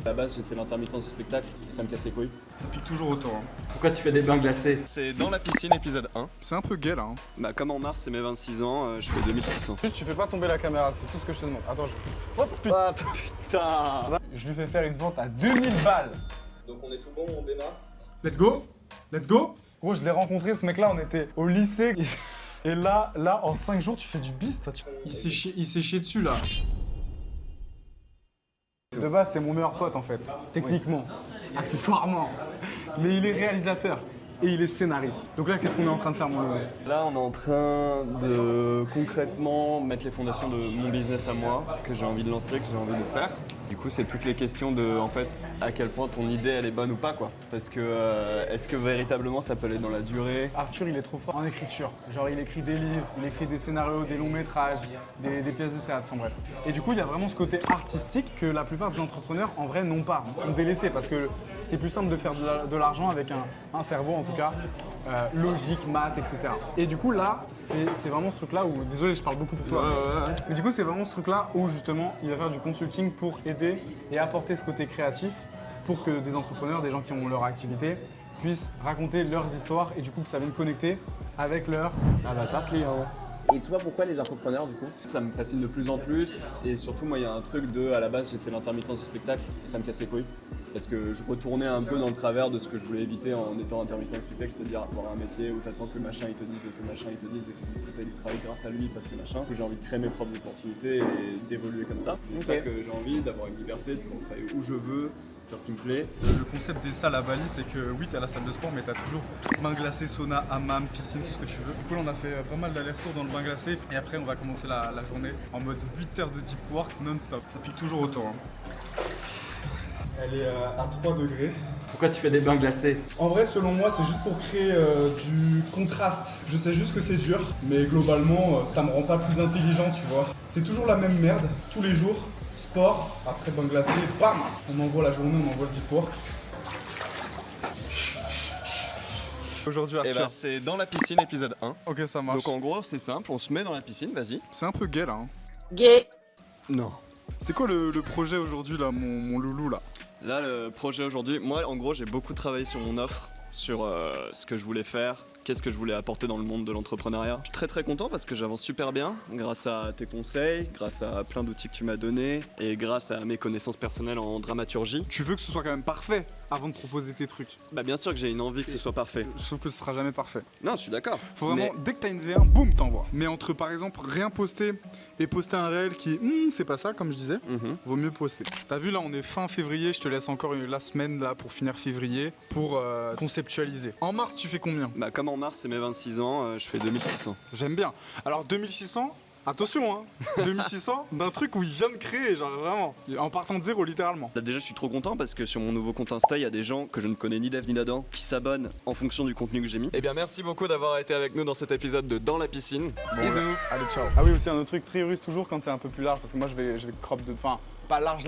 À la base, j'ai fait l'intermittence du spectacle et ça me casse les couilles. Ça pique toujours autant. Hein. Pourquoi tu fais des bains glacés? C'est dans la piscine, épisode 1. C'est un peu gay là. Hein. Bah, comme en mars, c'est mes 26 ans, je fais 2600. Juste, tu fais pas tomber la caméra, c'est tout ce que je te demande. Attends, Oh putain! je lui fais faire une vente à 2000 balles. Donc, on est tout bon, on démarre. Let's go. Let's go. Gros, je l'ai rencontré, ce mec-là, on était au lycée. Et là, en 5 jours, tu fais du bis, toi. Il s'est chié dessus là. De base, c'est mon meilleur pote en fait, techniquement, accessoirement. Mais il est réalisateur et il est scénariste. Donc là, qu'est-ce qu'on est en train de faire, moi? Là, on est en train de concrètement mettre les fondations de mon business à moi, que j'ai envie de lancer, que j'ai envie de faire. Du coup, c'est toutes les questions de, en fait, à quel point ton idée, elle est bonne ou pas, quoi. Parce que, est-ce que véritablement, ça peut aller dans la durée? Arthur, il est trop fort en écriture. Genre, il écrit des livres, il écrit des scénarios, des longs métrages, des pièces de théâtre, enfin bref. Et du coup, il y a vraiment ce côté artistique que la plupart des entrepreneurs, en vrai, n'ont pas, ont délaissé. Parce que c'est plus simple de faire de l'argent avec un cerveau, en tout cas, logique, maths, etc. Et du coup, là, c'est vraiment ce truc-là où, désolé, je parle beaucoup pour toi. Mais du coup, c'est vraiment ce truc-là où, justement, il va faire du consulting pour aider et apporter ce côté créatif pour que des entrepreneurs, des gens qui ont leur activité, puissent raconter leurs histoires et du coup que ça vienne connecter avec leur avatar client. Et toi, pourquoi les entrepreneurs, du coup? Ça me fascine de plus en plus et surtout, moi, il y a un truc de, à la base, j'ai fait l'intermittence du spectacle et ça me casse les couilles. Parce que je retournais un peu dans le travers de ce que je voulais éviter en étant intermittent du spectacle, c'est-à-dire avoir un métier où t'attends que le machin il te dise, que le machin il te dise et que t'as du travail grâce à lui parce que machin. J'ai envie de créer mes propres opportunités et d'évoluer comme ça. C'est ça que j'ai envie, d'avoir une liberté, de pouvoir travailler où je veux, faire ce qui me plaît. Le concept des salles à Bali, c'est que oui, t'as la salle de sport, mais t'as toujours bain glacé, sauna, hammam, piscine, tout ce que tu veux. Du coup, là, on a fait pas mal d'allers-retours dans le bain glacé et après, on va commencer la journée en mode 8 heures de deep work non-stop. Ça pique toujours autant. Hein. Elle est à 3 degrés. Pourquoi tu fais des bains glacés? En vrai, selon moi, c'est juste pour créer du contraste. Je sais juste que c'est dur, mais globalement, ça me rend pas plus intelligent, tu vois. C'est toujours la même merde, tous les jours. Sport, après bain glacé, bam! On envoie la journée, on envoie le deep work. Aujourd'hui, Arthur. Et bah, c'est dans la piscine, épisode 1. Ok, ça marche. Donc en gros, c'est simple, on se met dans la piscine, vas-y. C'est un peu gay là. Hein. Gay. Non. C'est quoi le projet aujourd'hui là, mon loulou là? Là, le projet aujourd'hui, moi en gros j'ai beaucoup travaillé sur mon offre, sur ce que je voulais faire, qu'est-ce que je voulais apporter dans le monde de l'entrepreneuriat. Je suis très content parce que j'avance super bien grâce à tes conseils, grâce à plein d'outils que tu m'as donnés et grâce à mes connaissances personnelles en dramaturgie. Tu veux que ce soit quand même parfait avant de proposer tes trucs. Bah bien sûr que j'ai une envie que ce soit parfait. Sauf que ce sera jamais parfait. Non, je suis d'accord. Faut vraiment, dès que t'as une V1, boum, t'envoies. Mais entre par exemple rien poster et poster un réel qui c'est pas ça comme je disais, vaut mieux poster. T'as vu là on est fin février, je te laisse encore la semaine là pour finir février pour conceptualiser. En mars tu fais combien? Bah comme en mars c'est mes 26 ans, je fais 2600. J'aime bien. Alors 2600, attention hein, 2600 d'un truc où il vient de créer, genre vraiment, en partant de zéro littéralement. Là déjà je suis trop content parce que sur mon nouveau compte Insta il y a des gens que je ne connais ni d'Ève ni d'Adam qui s'abonnent en fonction du contenu que j'ai mis. Et bien merci beaucoup d'avoir été avec nous dans cet épisode de Dans la piscine. Bon, bisous. Allez ciao. Ah oui aussi un autre truc, priorise toujours quand c'est un peu plus large parce que moi je vais crop de... Enfin, pas large,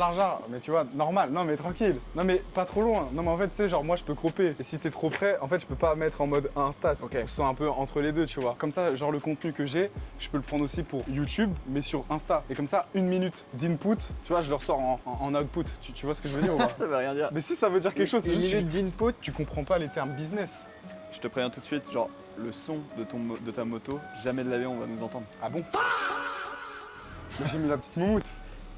mais tu vois, normal. Non mais tranquille. Non mais pas trop loin. Non mais en fait, tu sais, genre moi je peux cropper. Et si t'es trop près, en fait, je peux pas mettre en mode Insta. Ok. Je sois un peu entre les deux, tu vois. Comme ça, genre le contenu que j'ai, je peux le prendre aussi pour YouTube, mais sur Insta. Et comme ça, 1 minute d'input, tu vois, je le ressors en output. Tu vois ce que je veux dire ou pas? Ça veut rien dire. Mais si ça veut dire quelque chose, c'est Une juste minute d'input, tu comprends pas les termes business. Je te préviens tout de suite, genre le son de ta moto, jamais de la vie on va nous entendre. Ah bon? Mais j'ai mis la petite moumoute.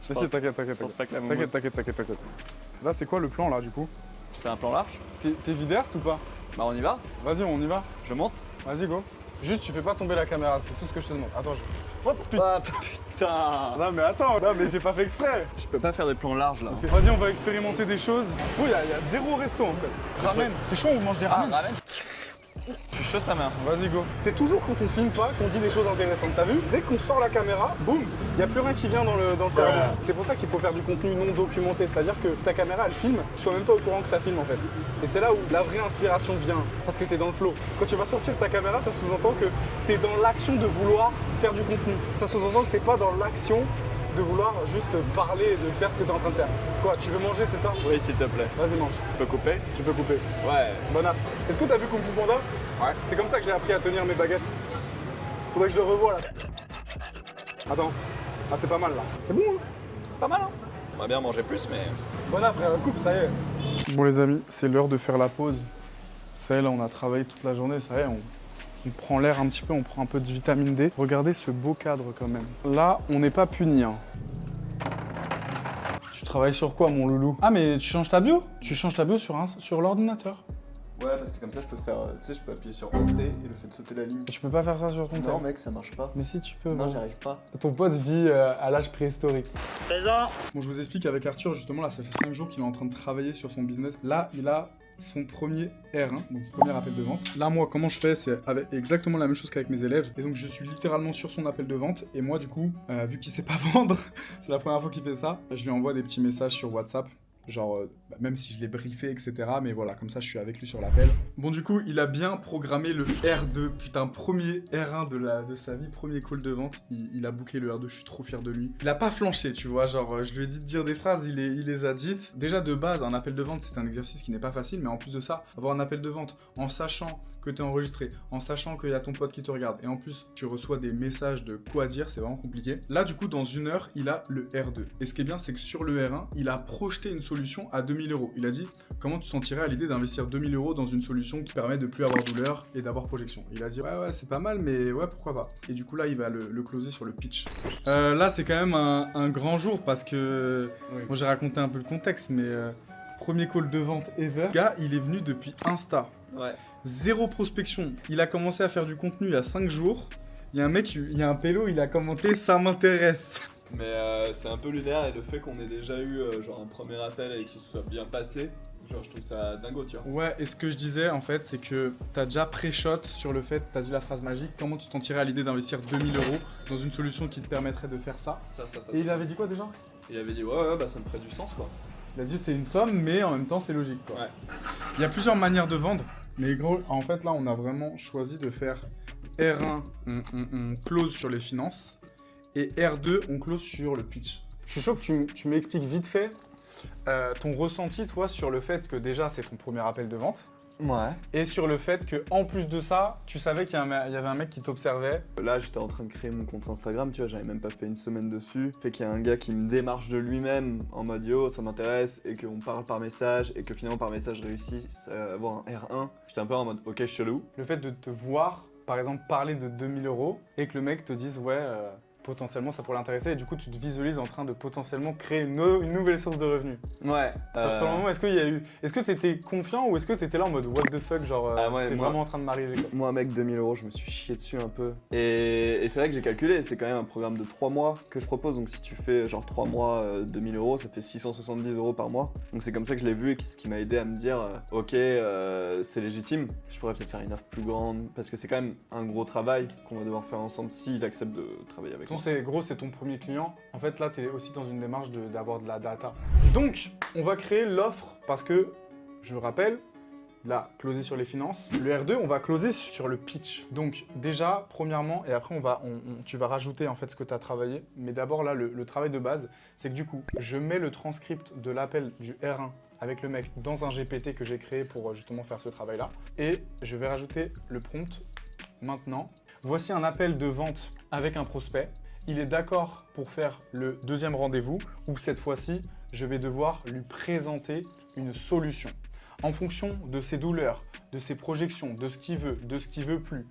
Mais si, t'inquiète. T'inquiète. Là, c'est quoi le plan là du coup? C'est un plan large? T'es vidéaste ou pas? Bah on y va? Vas-y, on y va. Je monte? Vas-y, go. Juste, tu fais pas tomber la caméra, c'est tout ce que je te demande. Attends, Oh putain! Non mais attends, non mais j'ai pas fait exprès. Je peux pas faire des plans larges là. Vas-y, on va expérimenter des choses. Oh, il y a 0 resto en fait. Ramen. T'es chaud, on mange des ramen? Ramen? Je suis chaud sa mère. Vas-y, go. C'est toujours quand on filme pas qu'on dit des choses intéressantes. T'as vu? Dès qu'on sort la caméra, boum, il n'y a plus rien qui vient dans le cerveau. C'est pour ça qu'il faut faire du contenu non documenté. C'est-à-dire que ta caméra, elle filme, tu sois même pas au courant que ça filme en fait. Et c'est là où la vraie inspiration vient. Parce que t'es dans le flow. Quand tu vas sortir ta caméra, ça sous-entend que t'es dans l'action de vouloir faire du contenu. Ça sous-entend que t'es pas dans l'action de vouloir juste parler, de faire ce que tu es en train de faire. Quoi, tu veux manger, c'est ça? Oui, s'il te plaît. Vas-y, mange. Tu peux couper? Tu peux couper. Ouais. Bon app. Est-ce que t'as vu Kung Fu Panda? Ouais. C'est comme ça que j'ai appris à tenir mes baguettes. Faudrait que je le revoie là. Attends. Ah, c'est pas mal là. C'est bon, hein? C'est pas mal, hein? J'aimerais bien manger plus, mais... Voilà frère, coupe, ça y est. Bon les amis, c'est l'heure de faire la pause. Ça y est, là on a travaillé toute la journée, ça y est, on prend l'air un petit peu, on prend un peu de vitamine D. Regardez ce beau cadre quand même. Là, on n'est pas puni. Hein. Tu travailles sur quoi mon loulou? Ah mais tu changes ta bio? Tu changes ta bio sur l'ordinateur. Ouais, parce que comme ça, je peux faire, tu sais, je peux appuyer sur entrée et le fait de sauter la ligne. Tu peux pas faire ça sur ton Non, téléphone? mec, ça marche pas. Mais si tu peux. Non, bon. j'y arrive pas. Ton pote vit à l'âge préhistorique. Présent. Bon, je vous explique avec Arthur, justement, là, ça fait 5 jours qu'il est en train de travailler sur son business. Là, il a son premier R1, donc premier appel de vente. Là, moi, comment je fais? C'est avec exactement la même chose qu'avec mes élèves. Et donc, je suis littéralement sur son appel de vente. Et moi, du coup, vu qu'il sait pas vendre, c'est la première fois qu'il fait ça, je lui envoie des petits messages sur WhatsApp. Genre, même si je l'ai briefé, etc. Mais voilà, comme ça, je suis avec lui sur l'appel. Bon, du coup, il a bien programmé le R2. Putain, premier R1 de sa vie, premier call de vente. Il a booké le R2, je suis trop fier de lui. Il a pas flanché, tu vois. Genre, je lui ai dit de dire des phrases, il les a dites. Déjà, de base, un appel de vente, c'est un exercice qui n'est pas facile. Mais en plus de ça, avoir un appel de vente en sachant que tu es enregistré, en sachant qu'il y a ton pote qui te regarde, et en plus, tu reçois des messages de quoi dire, c'est vraiment compliqué. Là, du coup, dans 1 heure, il a le R2. Et ce qui est bien, c'est que sur le R1, il a projeté une solution à 2000 €. Il a dit comment tu sentirais à l'idée d'investir 2000 € dans une solution qui permet de plus avoir douleur et d'avoir projection. Il a dit ouais c'est pas mal mais ouais pourquoi pas. Et du coup là il va le closer sur le pitch. Là c'est quand même un grand jour parce que moi j'ai raconté un peu le contexte mais premier call de vente ever. Le gars il est venu depuis Insta. Ouais. Zéro prospection. Il a commencé à faire du contenu il y a 5 jours. Il y a un mec, il y a un pélo, il a commenté ça m'intéresse. Mais c'est un peu lunaire et le fait qu'on ait déjà eu genre un premier appel et que ce soit bien passé, genre je trouve ça dingo, tu vois. Ouais, et ce que je disais en fait, c'est que t'as déjà pré-shot sur le fait, t'as dit la phrase magique, comment tu t'en tirais à l'idée d'investir 2000 € dans une solution qui te permettrait de faire ça. Et il avait dit quoi déjà? Il avait dit ouais bah ça me ferait du sens quoi. Il a dit c'est une somme mais en même temps c'est logique quoi. Ouais. Il y a plusieurs manières de vendre, mais gros, en fait là on a vraiment choisi de faire R1, on close sur les finances. Et R2, on close sur le pitch. Je suis chaud que tu m'expliques vite fait ton ressenti, toi, sur le fait que déjà, c'est ton premier appel de vente. Ouais. Et sur le fait que en plus de ça, tu savais qu'il y avait un mec qui t'observait. Là, j'étais en train de créer mon compte Instagram, tu vois, j'avais même pas fait une semaine dessus. Fait qu'il y a un gars qui me démarche de lui-même en mode yo, ça m'intéresse, et qu'on parle par message, et que finalement par message je réussisse à avoir un R1. J'étais un peu en mode ok, chelou. Le fait de te voir, par exemple, parler de 2000 € et que le mec te dise ouais. Potentiellement ça pourrait l'intéresser et du coup tu te visualises en train de potentiellement créer une nouvelle source de revenus. Ouais. Sur le moment, est-ce que t'étais confiant ou est-ce que t'étais là en mode what the fuck, genre ouais, c'est moi- vraiment en train de m'arriver quoi. Moi, mec, 2000 €, je me suis chié dessus un peu. Et c'est vrai que j'ai calculé, c'est quand même un programme de 3 mois que je propose. Donc, si tu fais genre 3 mois, 2000 €, ça fait 670 € par mois. Donc, c'est comme ça que je l'ai vu et ce qui m'a aidé à me dire, ok, c'est légitime. Je pourrais peut-être faire une offre plus grande parce que c'est quand même un gros travail qu'on va devoir faire ensemble s'il accepte de travailler avec moi. C'est ton premier client. En fait, là, tu es aussi dans une démarche d'avoir de la data. Donc, on va créer l'offre parce que, je le rappelle, là, closer sur les finances. Le R2, on va closer sur le pitch. Donc, déjà, premièrement, et après, tu vas rajouter en fait ce que tu as travaillé. Mais d'abord, là, le travail de base, c'est que du coup, je mets le transcript de l'appel du R1 avec le mec dans un GPT que j'ai créé pour justement faire ce travail-là. Et je vais rajouter le prompt maintenant. Voici un appel de vente avec un prospect. Il est d'accord pour faire le deuxième rendez-vous où cette fois-ci, je vais devoir lui présenter une solution. En fonction de ses douleurs, de ses projections, de ce qu'il veut, de ce qu'il veut plus,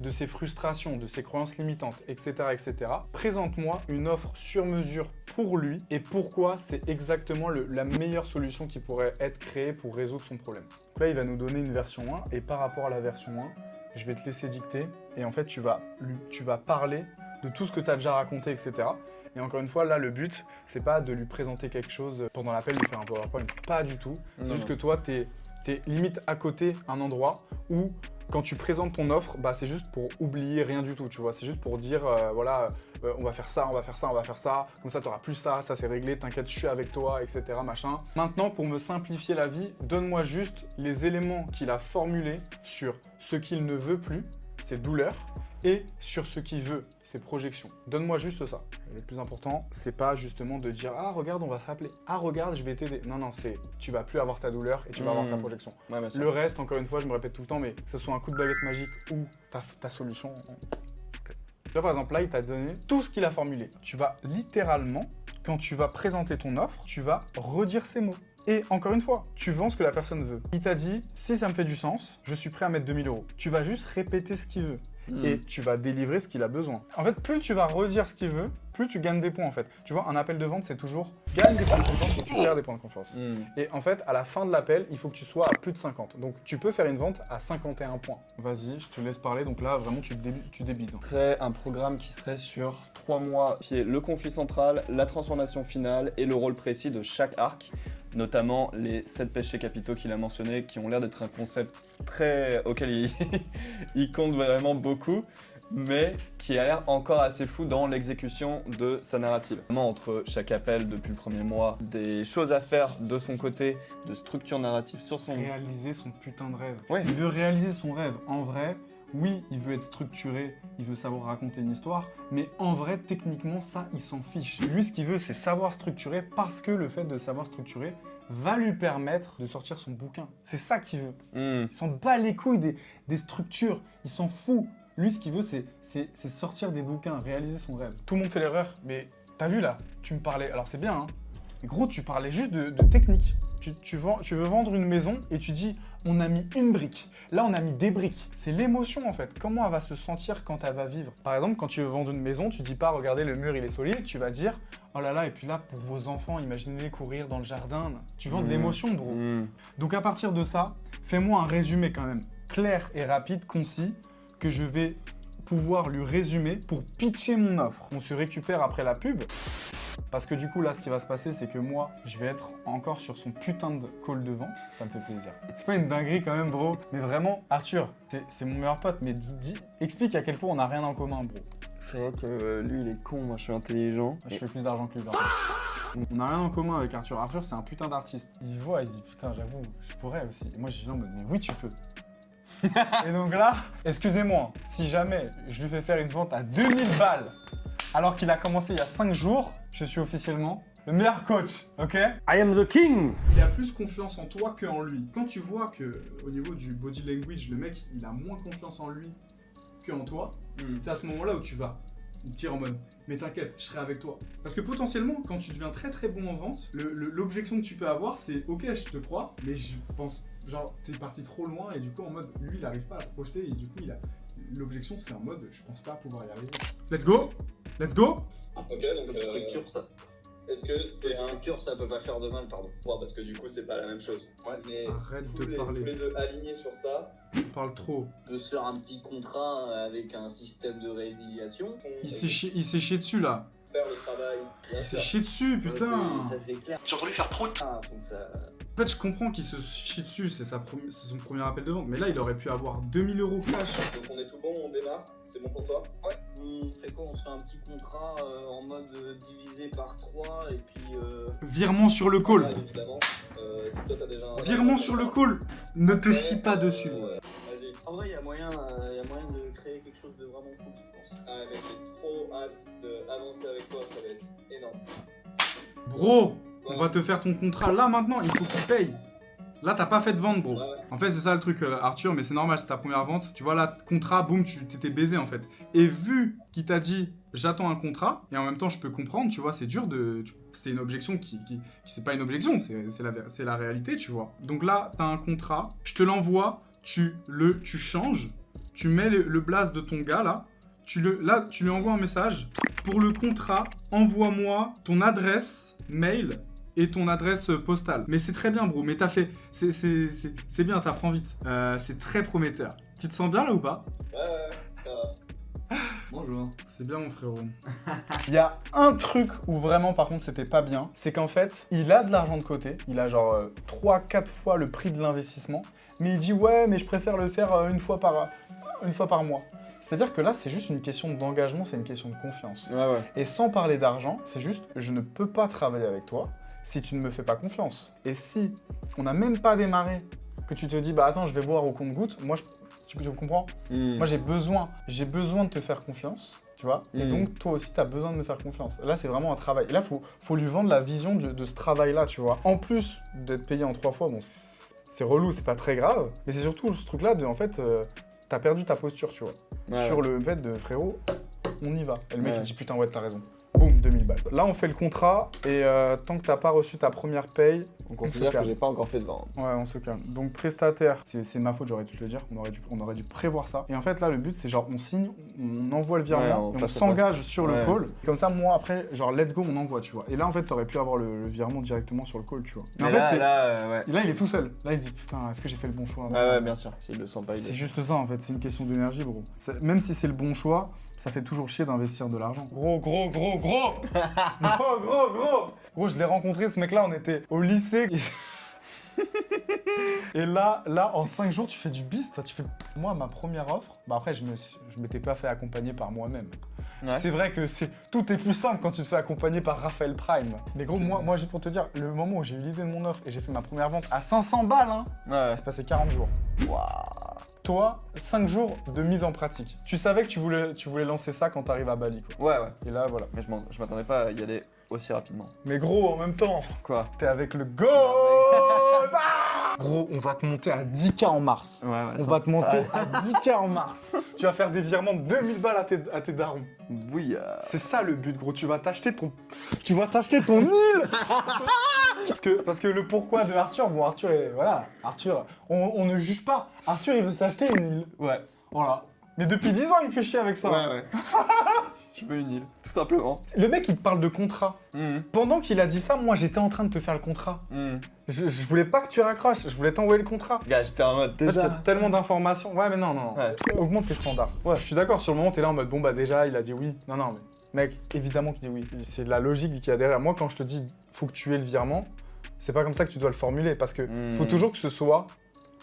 de ses frustrations, de ses croyances limitantes, etc. etc. Présente-moi une offre sur mesure pour lui et pourquoi c'est exactement la meilleure solution qui pourrait être créée pour résoudre son problème. Donc là, il va nous donner une version 1 et par rapport à la version 1, je vais te laisser dicter et en fait, tu vas parler de tout ce que tu as déjà raconté, etc. Et encore une fois, là, le but, c'est pas de lui présenter quelque chose pendant l'appel, de faire un PowerPoint. Pas du tout. C'est juste que toi, t'es limite à côté un endroit où, quand tu présentes ton offre, bah, c'est juste pour oublier rien du tout, tu vois. C'est juste pour dire, voilà, on va faire ça, on va faire ça, on va faire ça. Comme ça, t'auras plus ça c'est réglé, t'inquiète, je suis avec toi, etc. Machin. Maintenant, pour me simplifier la vie, donne-moi juste les éléments qu'il a formulés sur ce qu'il ne veut plus, ses douleurs, et sur ce qu'il veut, ses projections. Donne-moi juste ça. Le plus important, c'est pas justement de dire « Ah, regarde, on va s'appeler. Ah, regarde, je vais t'aider. » Non, non, c'est tu vas plus avoir ta douleur et tu vas avoir ta projection. Ouais, bien sûr. Le reste, encore une fois, je me répète tout le temps, mais que ce soit un coup de baguette magique ou ta solution. Tu vois, par exemple, là, il t'a donné tout ce qu'il a formulé. Tu vas littéralement quand tu vas présenter ton offre, tu vas redire ces mots. Et encore une fois, tu vends ce que la personne veut. Il t'a dit, si ça me fait du sens, je suis prêt à mettre 2 000 €. Tu vas juste répéter ce qu'il veut. Et tu vas délivrer ce qu'il a besoin. En fait, plus tu vas redire ce qu'il veut, plus tu gagnes des points en fait. Tu vois, un appel de vente, c'est toujours gagne des points de confiance ou tu perds des points de confiance. Et en fait, à la fin de l'appel, il faut que tu sois à plus de 50. Donc, tu peux faire une vente à 51 points. Vas-y, je te laisse parler. Donc là, vraiment, tu débites. Créer un programme qui serait sur 3 mois, qui est le conflit central, la transformation finale et le rôle précis de chaque arc, notamment les 7 péchés capitaux qu'il a mentionnés, qui ont l'air d'être un concept auquel il compte vraiment beaucoup, mais qui a l'air encore assez fou dans l'exécution de sa narrative. Vraiment, entre chaque appel depuis le premier mois, des choses à faire de son côté, de structure narrative sur son... Réaliser son putain de rêve. Ouais. Il veut réaliser son rêve. En vrai, oui, il veut être structuré, il veut savoir raconter une histoire, mais en vrai, techniquement, ça, il s'en fiche. Lui, ce qu'il veut, c'est savoir structurer parce que le fait de savoir structurer va lui permettre de sortir son bouquin. C'est ça qu'il veut. Il s'en bat les couilles des structures, il s'en fout. Lui, ce qu'il veut, c'est sortir des bouquins, réaliser son rêve. Tout le monde fait l'erreur, mais t'as vu là, tu me parlais, alors c'est bien, hein, mais gros, tu parlais juste de technique. Tu veux vendre une maison et tu dis, on a mis une brique. Là, on a mis des briques. C'est l'émotion, en fait. Comment elle va se sentir quand elle va vivre? Par exemple, quand tu veux vendre une maison, tu dis pas, regardez, le mur, il est solide. Tu vas dire, oh là là, et puis là, pour vos enfants, imaginez-les courir dans le jardin. Tu vends de l'émotion, bro. Donc, à partir de ça, fais-moi un résumé quand même clair et rapide, concis, que je vais pouvoir lui résumer pour pitcher mon offre. On se récupère après la pub. Parce que du coup, là, ce qui va se passer, c'est que moi, je vais être encore sur son putain de call de vente. Ça me fait plaisir. C'est pas une dinguerie quand même, bro. Mais vraiment, Arthur, c'est mon meilleur pote. Mais explique à quel point on n'a rien en commun, bro. C'est vrai que lui, il est con, moi, je suis intelligent. Je fais plus d'argent que lui, pardon. On n'a rien en commun avec Arthur. Arthur, c'est un putain d'artiste. Il voit, il se dit, putain, j'avoue, je pourrais aussi. Et moi, je suis en mode, mais oui, tu peux. Et donc là, excusez-moi, si jamais je lui fais faire une vente à 2000 balles, alors qu'il a commencé il y a 5 jours, je suis officiellement le meilleur coach, ok? I am the king. Il a plus confiance en toi qu'en lui. Quand tu vois que au niveau du body language, le mec, il a moins confiance en lui qu'en toi, c'est à ce moment-là où tu vas dire en mode, mais t'inquiète, je serai avec toi. Parce que potentiellement, quand tu deviens très très bon en vente, l'objection que tu peux avoir, c'est, ok, je te crois, mais je pense, genre, t'es parti trop loin et du coup, en mode, lui, il n'arrive pas à se projeter et du coup, l'objection, c'est en mode, je pense pas pouvoir y arriver. Let's go! Let's go! Ok, donc structure, ça. est-ce que c'est un... Structure, ça peut pas faire de mal, pardon. Ouais, parce que du coup, c'est pas la même chose. Ouais, mais Arrête tous de les parler. deux alignés sur ça. Tu parles trop. On peut se faire un petit contrat avec un système de résiliation. Il s'est chié dessus, là. Faire le travail. Bien Il s'est sûr. chié dessus, putain! Ça, c'est clair. J'ai entendu faire prout. Ah, donc ça... En fait, je comprends qu'il se chie dessus, c'est son premier appel de vente. Mais là, il aurait pu avoir 2000 € cash. Donc on est tout bon, on démarre. C'est bon pour toi? Ouais. On fait quoi? On se fait un petit contrat en mode divisé par 3 et puis... Virement sur le call. Ouais, évidemment. Si toi t'as déjà un... Virement sur le call. Ne te chie pas dessus. Vas-y. En vrai, il y a moyen de créer quelque chose de vraiment cool, je pense. Ah mec, j'ai trop hâte d'avancer avec toi, ça va être énorme. Bro, on va te faire ton contrat là maintenant, il faut qu'il paye. Là, t'as pas fait de vente, bro. Ouais. En fait, c'est ça le truc, Arthur, mais c'est normal, c'est ta première vente. Tu vois, là, contrat, boum, tu t'étais baisé en fait. Et vu qu'il t'a dit, j'attends un contrat, et en même temps, je peux comprendre, tu vois, c'est dur de. C'est une objection qui c'est pas une objection, c'est la réalité, tu vois. Donc là, t'as un contrat, je te l'envoie, tu changes, tu mets le blaze de ton gars là, tu lui envoies un message. Pour le contrat, envoie-moi ton adresse mail et ton adresse postale. Mais c'est très bien, bro. Mais t'as fait... C'est bien, t'apprends vite. C'est très prometteur. Tu te sens bien, là, ou pas? Ouais, ça va. Bonjour. C'est bien, mon frérot. Il y a un truc où vraiment, par contre, c'était pas bien. C'est qu'en fait, il a de l'argent de côté. Il a genre 3-4 fois le prix de l'investissement. Mais il dit, ouais, mais je préfère le faire une fois par mois. C'est-à-dire que là, c'est juste une question d'engagement, c'est une question de confiance. Ouais. Et sans parler d'argent, c'est juste, je ne peux pas travailler avec toi si tu ne me fais pas confiance. Et si on n'a même pas démarré, que tu te dis, bah attends, je vais boire au compte-gouttes, moi, tu comprends? Moi, j'ai besoin de te faire confiance, tu vois? Et donc, toi aussi, tu as besoin de me faire confiance. Là, c'est vraiment un travail. Et là, faut lui vendre la vision de ce travail-là, tu vois? En plus d'être payé en 3 fois, bon, c'est relou, c'est pas très grave, mais c'est surtout ce truc-là de, en fait, t'as perdu ta posture, tu vois? Ouais, Sur le fait de, frérot, on y va. Et le mec, Ouais. il dit, putain, ouais, t'as raison. Boum, 2000 balles. Là, on fait le contrat et tant que t'as pas reçu ta première paye, On se considère que calme. j'ai pas encore fait de vente. Ouais, on se calme. Donc prestataire, c'est ma faute, j'aurais dû te le dire. On aurait dû prévoir ça. Et en fait, là, le but, c'est genre, on signe, on envoie le virement, Ouais, et on face à s'engage sur le Ouais. call. Comme ça, moi, après, genre, let's go, on envoie, tu vois. Et là, en fait, t'aurais pu avoir le virement directement sur le call, tu vois. Mais en Mais fait, ouais. là, il est tout seul. Là, il se dit, putain, est-ce que j'ai fait le bon choix? Ouais, bien sûr. S'il le sent pas, il C'est est. juste ça, en fait. C'est une question d'énergie, bro. Même si c'est le bon choix, ça fait toujours chier d'investir de l'argent. Gros. Gros, je l'ai rencontré, ce mec-là, on était au lycée. Et là, en 5 jours, tu fais du bis, toi, tu fais... Moi, ma première offre, bah après, je m'étais pas fait accompagner par moi-même. Ouais. C'est vrai que tout est plus simple quand tu te fais accompagner par Raphaël Prime. Mais gros, moi, juste pour te dire, le moment où j'ai eu l'idée de mon offre et j'ai fait ma première vente à 500 balles, hein, Ouais. c'est passé 40 jours. Waouh. Toi, 5 jours de mise en pratique. Tu savais que tu voulais lancer ça quand t'arrives à Bali, quoi. Ouais. Et là, voilà. Mais je m'attendais pas à y aller aussi rapidement. Mais gros, en même temps, Quoi? t'es avec le GOAT. Ah gros, on va te monter à 10K en mars. Ouais. On va te monter à 10K en mars. Tu vas faire des virements de 2000 balles à tes darons. Oui. C'est ça le but, gros. Tu vas t'acheter ton île. Parce que le pourquoi de Arthur, bon, Arthur, on ne juge pas. Arthur, il veut s'acheter une île. Ouais. Voilà. Mais depuis 10 ans, il me fait chier avec ça. Ouais. Je veux une île, tout simplement. Le mec, il te parle de contrat. Pendant qu'il a dit ça, moi, j'étais en train de te faire le contrat. Je voulais pas que tu raccroches, je voulais t'envoyer le contrat. Gars, j'étais en mode En fait, déjà. il y a tellement d'informations. Ouais, mais non. Ouais. Augmente tes standards. Ouais, je suis d'accord, sur le moment, t'es là en mode, bon, bah déjà, il a dit oui. Non, mais mec, évidemment qu'il dit oui. C'est la logique qu'il y a derrière. Moi, quand je te dis, faut que tu aies le virement, c'est pas comme ça que tu dois le formuler, parce que faut toujours que ce soit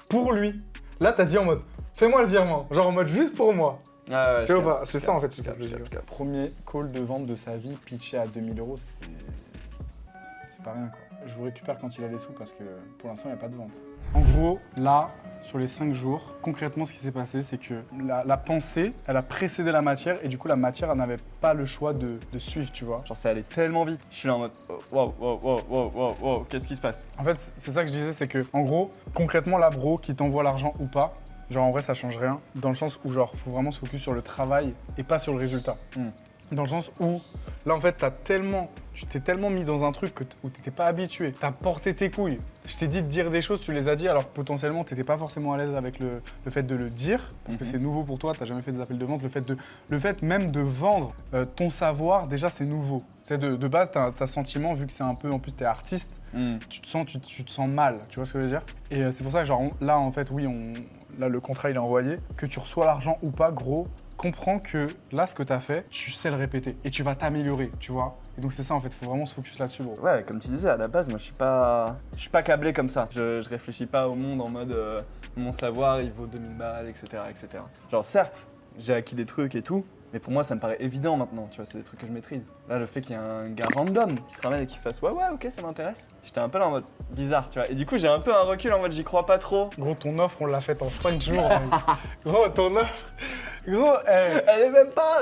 pour lui. Là, t'as dit en mode, fais-moi le virement. Genre en mode, juste pour moi. Ouais, Tu vois pas, c'est ça en fait, c'est je ça. capte, je capte. Premier call de vente de sa vie, pitché à 2000 €, c'est pas rien quoi. Je vous récupère quand il a les sous parce que pour l'instant il n'y a pas de vente. En gros, là, sur les 5 jours, concrètement ce qui s'est passé, c'est que la pensée, elle a précédé la matière et du coup la matière elle n'avait pas le choix de suivre, tu vois. Genre, c'est allé tellement vite. Je suis là en mode wow, qu'est-ce qui se passe? En fait, c'est ça que je disais, c'est que en gros, concrètement la bro qui t'envoie l'argent ou pas, genre en vrai ça change rien, dans le sens où genre faut vraiment se focus sur le travail et pas sur le résultat. Dans le sens où là en fait tu t'es tellement mis dans un truc où t'étais pas habitué, t'as porté tes couilles. Je t'ai dit de dire des choses, tu les as dit alors que potentiellement t'étais pas forcément à l'aise avec le fait de le dire parce que c'est nouveau pour toi, t'as jamais fait des appels de vente, le fait même de vendre ton savoir déjà c'est nouveau. C'est de base t'as sentiment vu que c'est un peu en plus t'es artiste, tu te sens mal, tu vois ce que je veux dire? Et c'est pour ça que genre là en fait oui là le contrat il est envoyé, que tu reçois l'argent ou pas gros. Comprends que là, ce que tu as fait, tu sais le répéter et tu vas t'améliorer, tu vois. Et donc c'est ça en fait, faut vraiment se focus là-dessus, bro. Ouais, comme tu disais, à la base, moi je suis pas câblé comme ça. Je réfléchis pas au monde en mode mon savoir il vaut 2000 balles, etc. Genre certes, j'ai acquis des trucs et tout, mais pour moi ça me paraît évident maintenant, tu vois, c'est des trucs que je maîtrise. Là, le fait qu'il y ait un gars random qui se ramène et qui fasse ouais, ok, ça m'intéresse, j'étais un peu là en mode bizarre, tu vois. Et du coup, j'ai un peu un recul en mode j'y crois pas trop. Gros, ton offre, on l'a faite en 5 jours. Mec. Gros, ton offre. Gros, Elle est même pas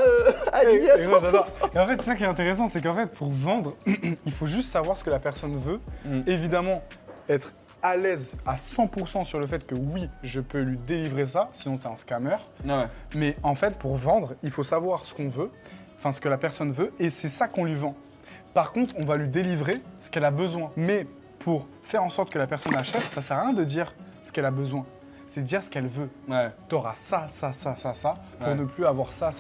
alignée à 100%. gros, j'adore. Et en fait, c'est ça qui est intéressant, c'est qu'en fait, pour vendre, il faut juste savoir ce que la personne veut. Évidemment, être à l'aise à 100% sur le fait que oui, je peux lui délivrer ça, sinon t'es un scammer. Ouais. Mais en fait, pour vendre, il faut savoir ce qu'on veut, enfin ce que la personne veut, et c'est ça qu'on lui vend. Par contre, on va lui délivrer ce qu'elle a besoin. Mais pour faire en sorte que la personne achète, ça sert à rien de dire ce qu'elle a besoin. C'est de dire ce qu'elle veut. Ouais. T'auras ça, pour Ouais. ne plus avoir ça.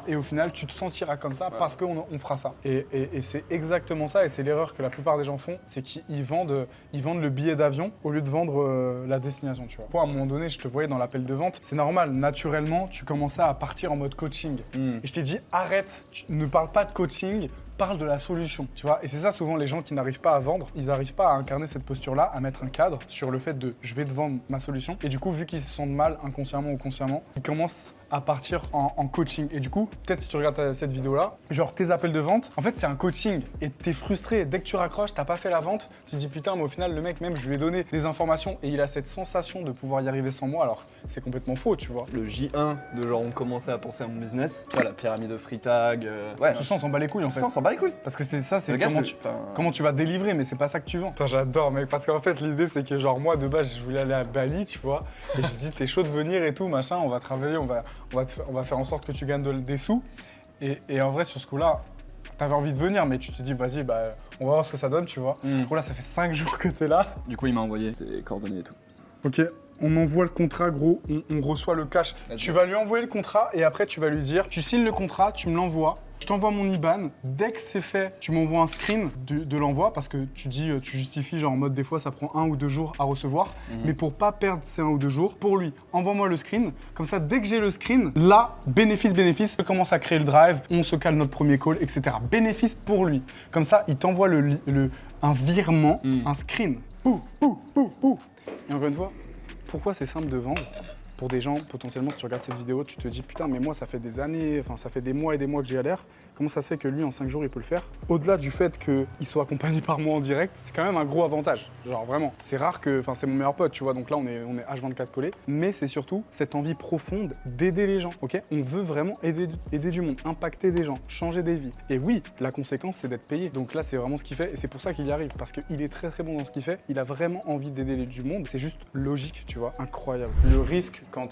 Et au final, tu te sentiras comme ça parce qu'on fera ça. Et c'est exactement ça, et c'est l'erreur que la plupart des gens font, c'est qu'ils vendent le billet d'avion au lieu de vendre la destination, tu vois. Moi, à un moment donné, je te voyais dans l'appel de vente, c'est normal, naturellement, tu commençais à partir en mode coaching. Et je t'ai dit, arrête, ne parle pas de coaching, parle de la solution, tu vois. Et c'est ça souvent les gens qui n'arrivent pas à vendre, ils n'arrivent pas à incarner cette posture-là, à mettre un cadre sur le fait de je vais te vendre ma solution. Et du coup, vu qu'ils se sentent mal inconsciemment ou consciemment, ils commencent à partir en coaching. Et du coup, peut-être si tu regardes cette vidéo-là, genre tes appels de vente, en fait c'est un coaching et t'es frustré. Dès que tu raccroches, t'as pas fait la vente, tu te dis putain, mais au final le mec même je lui ai donné des informations et il a cette sensation de pouvoir y arriver sans moi, alors c'est complètement faux, tu vois. Le J1 de genre on commençait à penser à mon business, tu vois, la pyramide de free tag, ouais. Tout ça on s'en bat les couilles en fait. Ça, on s'en bat les couilles. Parce que c'est ça, c'est Le gars, comment tu vas délivrer, mais c'est pas ça que tu vends. Putain, j'adore, mec, parce qu'en fait, l'idée, c'est que genre, moi, de base, je voulais aller à Bali, tu vois, et je me dis, t'es chaud de venir et tout, machin, on va travailler, on va faire en sorte que tu gagnes des sous. Et en vrai, sur ce coup-là, t'avais envie de venir, mais tu te dis, vas-y, bah, on va voir ce que ça donne, tu vois. Du coup, là, ça fait 5 jours que t'es là. Du coup, il m'a envoyé ses coordonnées et tout. Ok, on envoie le contrat, gros, on reçoit le cash. Tu vas lui envoyer le contrat et après, tu vas lui dire, tu signes le contrat, tu me l'envoies. Je t'envoie mon IBAN. Dès que c'est fait, tu m'envoies un screen de l'envoi parce que tu dis, tu justifies, genre en mode des fois ça prend 1 ou 2 jours à recevoir. Mais pour pas perdre ces 1 ou 2 jours, pour lui, envoie-moi le screen. Comme ça, dès que j'ai le screen, là, bénéfice, on commence à créer le drive, on se cale notre premier call, etc. Bénéfice pour lui. Comme ça, il t'envoie un virement, un screen. Pou. Et encore une fois, pourquoi c'est simple de vendre ? Pour des gens, potentiellement, si tu regardes cette vidéo, tu te dis putain, mais moi, ça fait des années, enfin, ça fait des mois et des mois que j'y galère. Comment ça se fait que lui, en 5 jours, il peut le faire? Au-delà du fait qu'il soit accompagné par moi en direct, c'est quand même un gros avantage. Genre vraiment, c'est rare que, enfin, c'est mon meilleur pote, tu vois, donc là, on est H24 collés. Mais c'est surtout cette envie profonde d'aider les gens, ok? On veut vraiment aider du monde, impacter des gens, changer des vies. Et oui, la conséquence, c'est d'être payé. Donc là, c'est vraiment ce qu'il fait et c'est pour ça qu'il y arrive. Parce qu'il est très très bon dans ce qu'il fait. Il a vraiment envie d'aider du monde. C'est juste logique, tu vois, incroyable. Le risque quand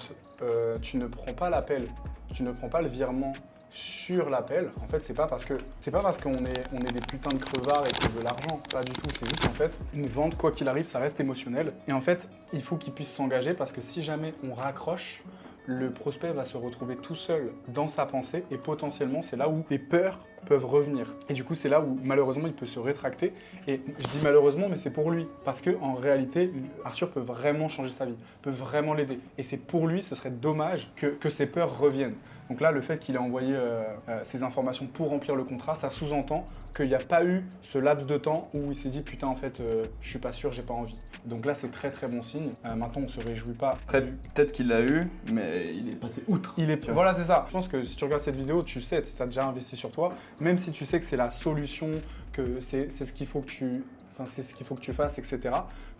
tu ne prends pas l'appel, tu ne prends pas le virement sur l'appel, en fait, c'est pas parce qu'on est des putains de crevards et qu'on veut l'argent, pas du tout. C'est juste en fait, une vente, quoi qu'il arrive, ça reste émotionnel. Et en fait, il faut qu'il puisse s'engager parce que si jamais on raccroche, le prospect va se retrouver tout seul dans sa pensée et potentiellement, c'est là où les peurs peuvent revenir. Et du coup, c'est là où malheureusement, il peut se rétracter. Et je dis malheureusement, mais c'est pour lui. Parce qu'en réalité, Arthur peut vraiment changer sa vie, peut vraiment l'aider. Et c'est pour lui, ce serait dommage que ses peurs reviennent. Donc là, le fait qu'il ait envoyé ces informations pour remplir le contrat, ça sous-entend qu'il n'y a pas eu ce laps de temps où il s'est dit « Putain, en fait, je suis pas sûr, j'ai pas envie ». Donc là, c'est très très bon signe. Maintenant, on se réjouit pas. Après, peut-être qu'il l'a eu, mais il est passé outre. Voilà, c'est ça. Je pense que si tu regardes cette vidéo, tu sais, tu as déjà investi sur toi, même si tu sais que c'est la solution, que c'est ce qu'il faut que tu fasses, etc.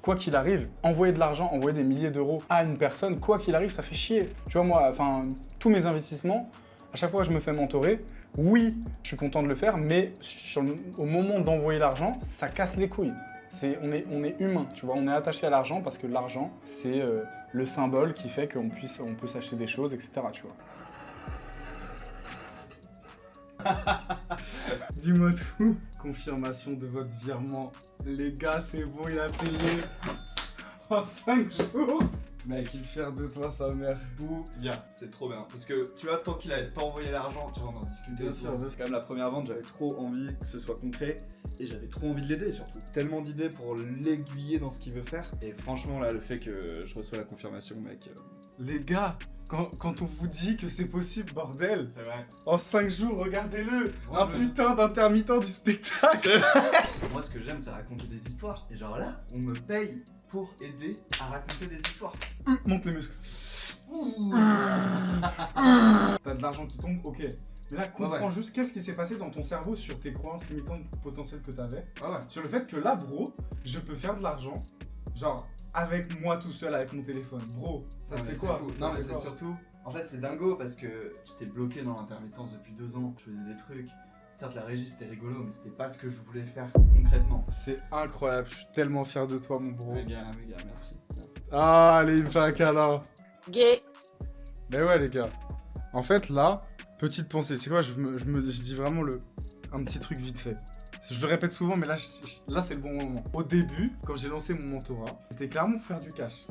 Quoi qu'il arrive, envoyer de l'argent, envoyer des milliers d'euros à une personne, quoi qu'il arrive, ça fait chier. Tu vois, moi, tous mes investissements, à chaque fois que je me fais mentorer, oui, je suis content de le faire, mais au moment d'envoyer l'argent, ça casse les couilles. On est humain, tu vois, on est attaché à l'argent parce que l'argent, c'est le symbole qui fait qu'on peut s'acheter des choses, etc. Tu vois. Dis-moi tout. Confirmation de votre virement. Les gars, c'est bon, il a payé en 5 jours. Mec, il fait de toi sa mère. Bien, c'est trop bien. Parce que tu vois, tant qu'il avait pas envoyé l'argent, tu vois, on en discutait. C'est quand même la première vente, j'avais trop envie que ce soit concret. Et j'avais trop envie de l'aider surtout. Tellement d'idées pour l'aiguiller dans ce qu'il veut faire. Et franchement, là, le fait que je reçois la confirmation, mec. Les gars, quand on vous dit que c'est possible, bordel. C'est vrai. En 5 jours, regardez-le. Oh, un putain d'intermittent du spectacle. C'est vrai. Moi, ce que j'aime, c'est raconter des histoires. Et genre là, on me paye pour aider à raconter des histoires. Monte les muscles. T'as de l'argent qui tombe, ok. Mais là, comprends juste qu'est-ce qui s'est passé dans ton cerveau sur tes croyances limitantes potentielles que t'avais. Sur le fait que là, bro, je peux faire de l'argent, genre, avec moi tout seul, avec mon téléphone. Bro, ça te fait quoi? Non, mais c'est surtout... En fait, c'est dingo parce que j'étais bloqué dans l'intermittence depuis 2 ans. Je faisais des trucs. Certes, la régie, c'était rigolo, mais c'était pas ce que je voulais faire concrètement. C'est incroyable, je suis tellement fier de toi, mon bro. Les gars, merci. Ah, allez, il me fait un câlin. Gay. Mais ouais, les gars. En fait, là, petite pensée. C'est quoi, je dis vraiment un petit truc vite fait. Je le répète souvent, mais là, c'est le bon moment. Au début, quand j'ai lancé mon mentorat, c'était clairement pour faire du cash.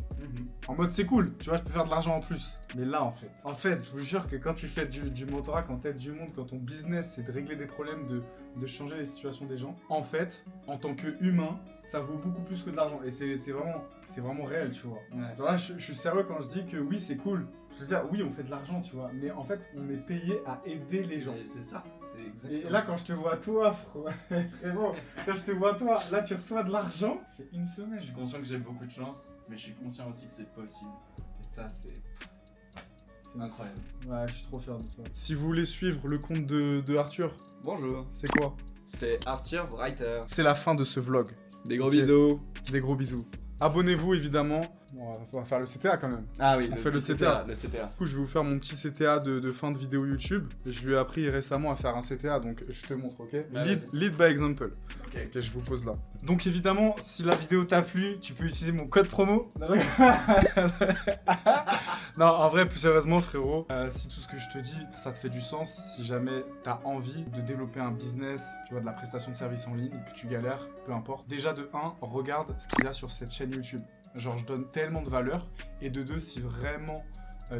En mode, c'est cool, tu vois, je peux faire de l'argent en plus. Mais là, en fait, je vous jure que quand tu fais du mentorat, quand t'aides du monde, quand ton business, c'est de régler des problèmes, de changer les situations des gens, en fait, en tant qu'humain, ça vaut beaucoup plus que de l'argent. Et c'est vraiment réel, tu vois. Ouais. Genre là, je suis sérieux quand je dis que oui, c'est cool. Je veux dire, oui, on fait de l'argent, tu vois. Mais en fait, on est payé à aider les gens. Et c'est ça. Et là, quand je te vois toi, frérot, quand je te vois toi, là, tu reçois de l'argent. Ça fait une semaine. Je suis conscient que j'ai beaucoup de chance, mais je suis conscient aussi que c'est possible. Et ça, c'est incroyable. Ouais, je suis trop fier de toi. Si vous voulez suivre le compte de Arthur, Bonjour, c'est quoi? c'est Arthur Writer. C'est la fin de ce vlog. Des gros Ok. bisous. Des gros bisous. Abonnez-vous évidemment, Bon, on va faire le CTA quand même. Ah oui, On fait le CTA. Le CTA. Du coup, je vais vous faire mon petit CTA de fin de vidéo YouTube. Je lui ai appris récemment à faire un CTA, donc je te montre, ok? Ah, Lead by example. Ok. Ok, je vous pose là. Donc évidemment, si la vidéo t'a plu, tu peux utiliser mon code promo. Non, en vrai, plus sérieusement, frérot, si tout ce que je te dis, ça te fait du sens, si jamais t'as envie de développer un business, tu vois, de la prestation de services en ligne, que tu galères, peu importe. Déjà, de 1, regarde ce qu'il y a sur cette chaîne YouTube. Genre, je donne tellement de valeur. Et de 2, si vraiment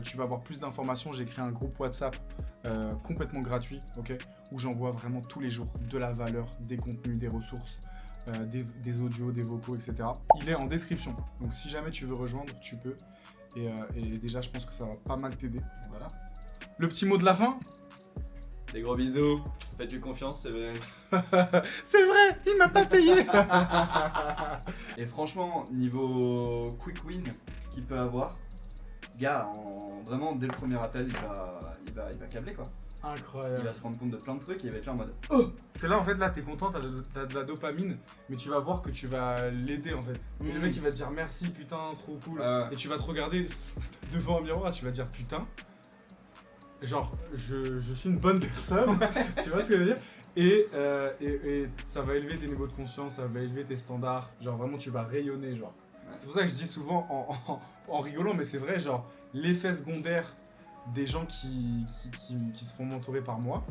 tu vas avoir plus d'informations, j'ai créé un groupe WhatsApp complètement gratuit, ok, où j'envoie vraiment tous les jours de la valeur, des contenus, des ressources, des audios, des vocaux, etc. Il est en description. Donc, si jamais tu veux rejoindre, tu peux. Et déjà, je pense que ça va pas mal t'aider. Voilà. Le petit mot de la fin? Des gros bisous. Faites-lui confiance, c'est vrai. C'est vrai, il m'a pas payé. Et franchement, niveau quick win qu'il peut avoir, gars, vraiment dès le premier appel, il va câbler quoi. Il Incroyable. va se rendre compte de plein de trucs et il va être là en mode C'est là en fait, là t'es content, t'as de la dopamine, mais tu vas voir que tu vas l'aider en fait. Et le mec il va te dire merci, putain, trop cool. Et tu vas te regarder devant un miroir, tu vas dire putain, genre je suis une bonne personne, tu vois ce que je veux dire? Et ça va élever tes niveaux de conscience, ça va élever tes standards, genre vraiment tu vas rayonner genre. Ouais. C'est C'est pour ça que je dis souvent en rigolant, mais c'est vrai, genre l'effet secondaire des gens qui se font mentorer par moi,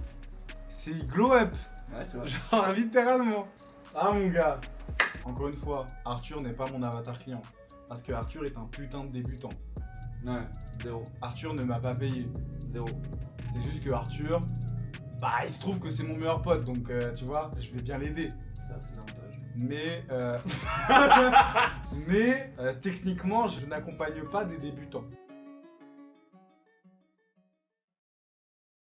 c'est glow up. Ouais, c'est vrai. Genre littéralement. Ah mon gars. Encore une fois, Arthur n'est pas mon avatar client. Parce que Arthur est un putain de débutant. Ouais, zéro. Arthur ne m'a pas payé. Zéro. C'est juste que Arthur, bah il se trouve que c'est mon meilleur pote, donc tu vois, je vais bien l'aider. Ça, c'est l'avantage. Mais, techniquement, je n'accompagne pas des débutants.